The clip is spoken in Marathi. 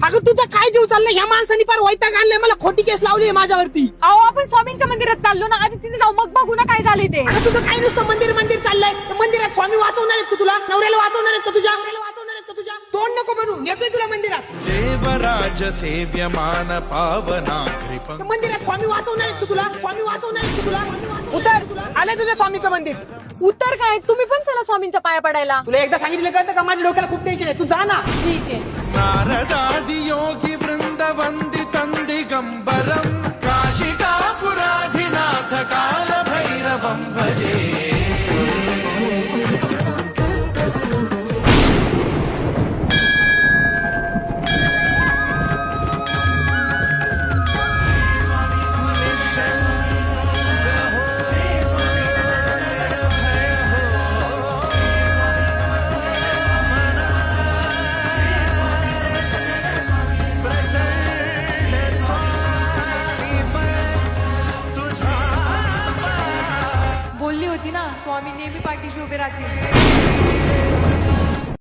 अगं तुझा काय जीव चाललाय? ह्या माणसाने फार वैताग आणलाय मला, खोटी केस लावली माझ्यावरती. अहो आपण स्वामींच्या मंदिरात चाललो ना, आधी तिथे जाऊ मग बघू ना काय झाले ते. अगं तुझं काय नुसतं मंदिर मंदिर चाललंय? त्या मंदिरात स्वामी वाचवणार आहेत का तुला? नवऱ्याला वाचवणार आहेत का तुझ्या? वाचवणार आहेत का तुझ्या? तोंड नको बनवू, येतोय तुला मंदिरात. देवराज सेव्यमान पावना कृपा. त्या मंदिरात स्वामी वाचवणार आहेत का तुला? स्वामी वाचवणार आहेत का तुला? उतर, आलंय तुझ्या स्वामीचं मंदिर. उत्तर काय, तुम्ही पण चला स्वामींच्या पाया पडायला. तुला एकदा सांगितलं कळतं का? माझ्या डोक्याला खूप टेन्शन आहे, तू जा ना. ठीक आहे. नारदादि योगी वृंद वंदितं दिगंबरं काशिकापुराधिनाथ काल भैरवं भजे. बोलली होती ना स्वामी नेहमी पाठीशी उभे राहतील.